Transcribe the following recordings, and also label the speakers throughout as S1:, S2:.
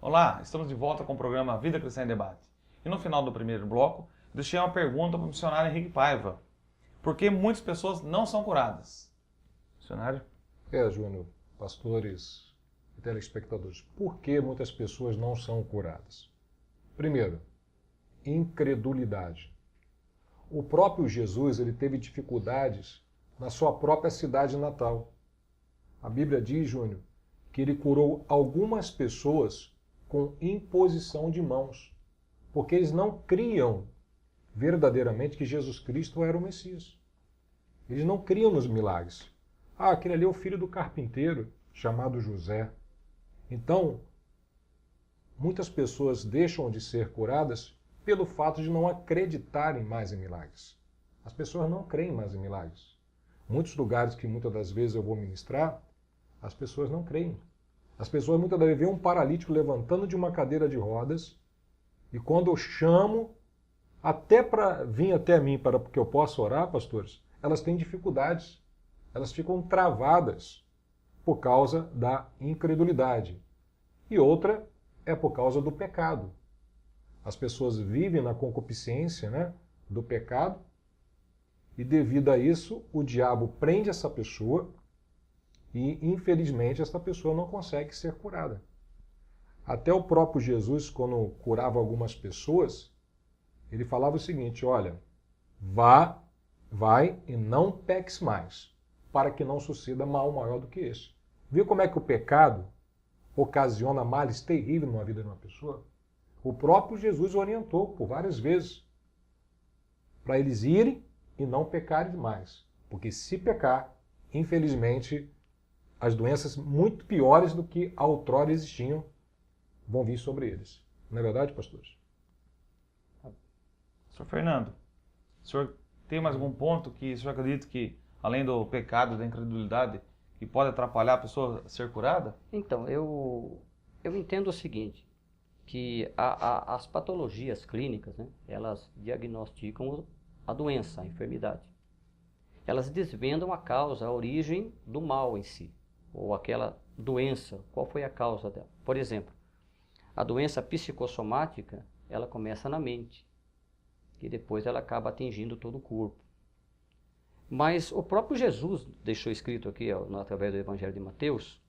S1: Olá, estamos de volta com o programa Vida Cristã em Debate. E no final do primeiro bloco, deixei uma pergunta para o missionário Henrique Paiva. Por que muitas pessoas não são curadas? Missionário?
S2: Júnior, pastores e telespectadores, por que muitas pessoas não são curadas? Primeiro, incredulidade. O próprio Jesus ele teve dificuldades na sua própria cidade natal. A Bíblia diz, Júnior, que ele curou algumas pessoas com imposição de mãos, porque eles não criam verdadeiramente que Jesus Cristo era o Messias. Eles não criam nos milagres. Ah, aquele ali é o filho do carpinteiro, chamado José. Então, muitas pessoas deixam de ser curadas pelo fato de não acreditarem mais em milagres. As pessoas não creem mais em milagres. Muitos lugares que muitas das vezes eu vou ministrar, as pessoas não creem. As pessoas muitas das vezes veem um paralítico levantando de uma cadeira de rodas e quando eu chamo, até para vir até mim para que eu possa orar, pastores, elas têm dificuldades. Elas ficam travadas por causa da incredulidade. E outra é por causa do pecado. As pessoas vivem na concupiscência, do pecado e devido a isso o diabo prende essa pessoa e infelizmente essa pessoa não consegue ser curada. Até o próprio Jesus, quando curava algumas pessoas, ele falava o seguinte, olha, vai e não peques mais, para que não suceda mal maior do que esse. Viu como é que o pecado ocasiona males terríveis na vida de uma pessoa? O próprio Jesus orientou por várias vezes para eles irem e não pecarem demais. Porque se pecar, infelizmente, as doenças muito piores do que outrora existiam vão vir sobre eles. Não é verdade, pastores?
S1: Sr. Fernando, o senhor tem mais algum ponto que o senhor acredita que, além do pecado, da incredulidade, que pode atrapalhar a pessoa a ser curada?
S3: Então, eu entendo o seguinte, que as patologias clínicas, elas diagnosticam a doença, a enfermidade. Elas desvendam a causa, a origem do mal em si, ou aquela doença, qual foi a causa dela. Por exemplo, a doença psicossomática, ela começa na mente, e depois ela acaba atingindo todo o corpo. Mas o próprio Jesus deixou escrito aqui, através do Evangelho de Mateus,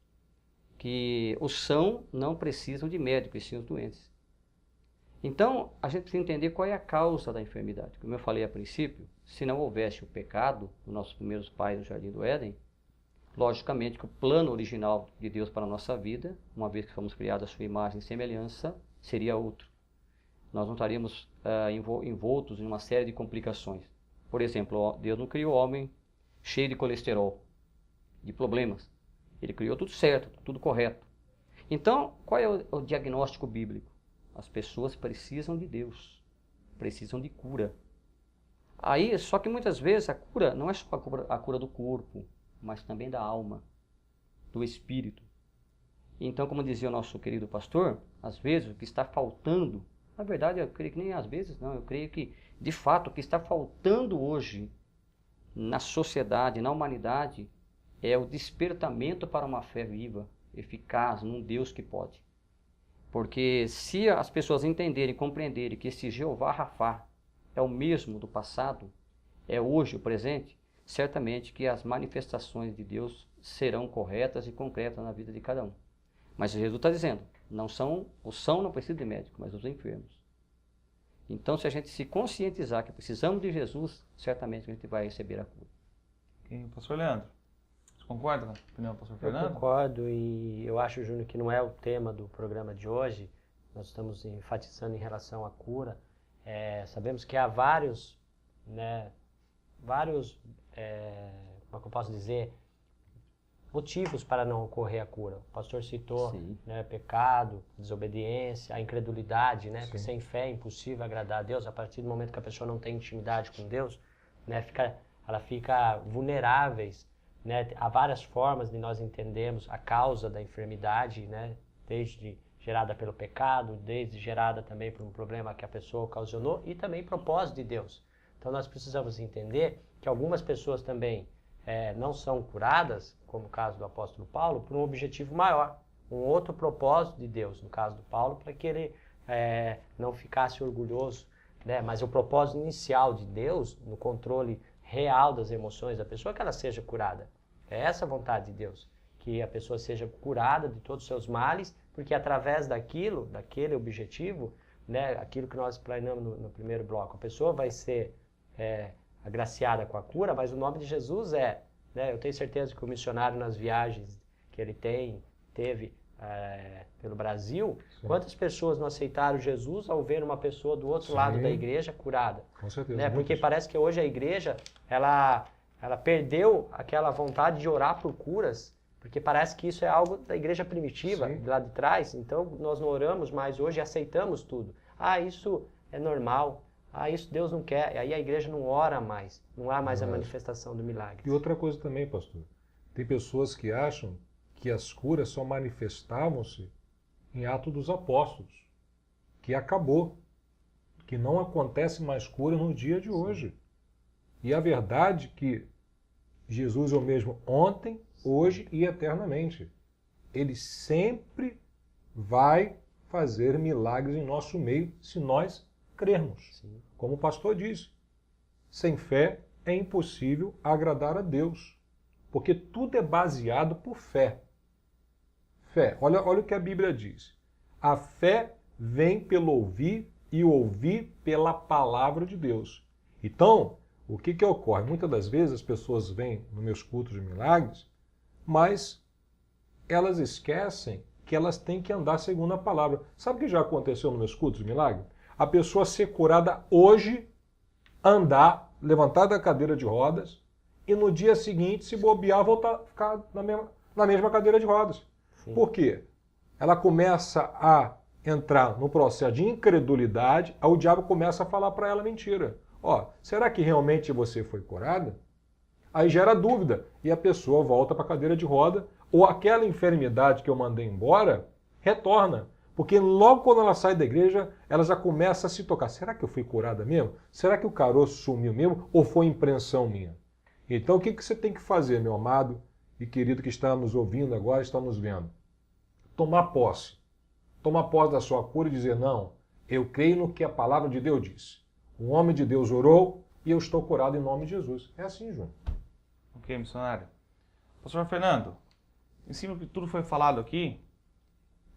S3: que os sãos não precisam de médico, e sim os doentes. Então, a gente precisa entender qual é a causa da enfermidade. Como eu falei a princípio, se não houvesse o pecado dos nossos primeiros pais no Jardim do Éden, logicamente que o plano original de Deus para a nossa vida, uma vez que fomos criados à sua imagem e semelhança, seria outro. Nós não estaríamos envoltos em uma série de complicações. Por exemplo, Deus não criou o homem cheio de colesterol, de problemas. Ele criou tudo certo, tudo correto. Então, qual é o diagnóstico bíblico? As pessoas precisam de Deus, precisam de cura. Aí, só que muitas vezes a cura não é só a cura do corpo, mas também da alma, do espírito. Então, como dizia o nosso querido pastor, às vezes o que está faltando, na verdade eu creio que nem às vezes não, eu creio que de fato o que está faltando hoje na sociedade, na humanidade, é o despertamento para uma fé viva, eficaz, num Deus que pode. Porque se as pessoas entenderem, compreenderem que esse Jeová Rafá é o mesmo do passado, é hoje o presente, certamente que as manifestações de Deus serão corretas e concretas na vida de cada um. Mas Jesus está dizendo, os são não precisam de médico, mas os enfermos. Então, se a gente se conscientizar que precisamos de Jesus, certamente a gente vai receber a cura.
S1: E, pastor Leandro, você concorda com a opinião do pastor Fernando?
S4: Eu concordo e eu acho, Júnior, que não é o tema do programa de hoje. Nós estamos enfatizando em relação à cura. Sabemos que há vários, como é que eu posso dizer, motivos para não ocorrer a cura. O pastor citou pecado, desobediência, a incredulidade, porque sem fé é impossível agradar a Deus. A partir do momento que a pessoa não tem intimidade com Deus, ela fica vulneráveis. Há várias formas de nós entendermos a causa da enfermidade, desde gerada pelo pecado, desde gerada também por um problema que a pessoa ocasionou e também propósito de Deus. Então nós precisamos entender que algumas pessoas também não são curadas, como o caso do apóstolo Paulo, por um objetivo maior, um outro propósito de Deus, no caso do Paulo, para que ele não ficasse orgulhoso, né? Mas o propósito inicial de Deus, no controle real das emoções da pessoa, é que ela seja curada. É essa a vontade de Deus, que a pessoa seja curada de todos os seus males, porque através daquele objetivo, né, aquilo que nós planejamos no primeiro bloco, a pessoa vai ser agraciada com a cura, mas o nome de Jesus né, eu tenho certeza que o missionário nas viagens que ele teve pelo Brasil, sim, quantas pessoas não aceitaram Jesus ao ver uma pessoa do outro, sim, lado da igreja curada?
S2: Com certeza.
S4: Né? Porque parece que hoje a igreja, ela perdeu aquela vontade de orar por curas, porque parece que isso é algo da igreja primitiva, sim, lá de trás. Então nós não oramos mais hoje e aceitamos tudo. Isso é normal. Isso Deus não quer. E aí a igreja não ora mais. Não há mais a manifestação do milagre.
S2: E outra coisa também, pastor. Tem pessoas que acham que as curas só manifestavam-se em Atos dos Apóstolos, que acabou, que não acontece mais cura no dia de hoje. E a verdade é que Jesus é o mesmo ontem, hoje e eternamente. Ele sempre vai fazer milagres em nosso meio se nós crermos. Sim. Como o pastor disse, sem fé é impossível agradar a Deus, porque tudo é baseado por fé. Fé, olha o que a Bíblia diz. A fé vem pelo ouvir e o ouvir pela palavra de Deus. Então, o que ocorre? Muitas das vezes as pessoas vêm nos meus cultos de milagres, mas elas esquecem que elas têm que andar segundo a palavra. Sabe o que já aconteceu nos meus cultos de milagre? A pessoa ser curada hoje, andar, levantar da cadeira de rodas, e no dia seguinte, se bobear, voltar a ficar na mesma cadeira de rodas. Sim. Por quê? Ela começa a entrar no processo de incredulidade, aí o diabo começa a falar para ela mentira. Será que realmente você foi curada? Aí gera dúvida e a pessoa volta para a cadeira de roda, ou aquela enfermidade que eu mandei embora retorna. Porque logo quando ela sai da igreja, ela já começa a se tocar. Será que eu fui curada mesmo? Será que o caroço sumiu mesmo? Ou foi impressão minha? Então o que você tem que fazer, meu amado e querido que está nos ouvindo agora, está nos vendo? Tomar posse. Tomar posse da sua cura e dizer, não, eu creio no que a palavra de Deus diz. O homem de Deus orou e eu estou curado em nome de Jesus. É assim, Júnior.
S1: Ok, missionário. Pastor Fernando, em cima de tudo foi falado aqui,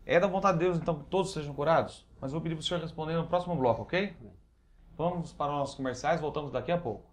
S1: é da vontade de Deus, então, que todos sejam curados? Mas eu vou pedir para o senhor responder no próximo bloco, ok? Vamos para os nossos comerciais, voltamos daqui a pouco.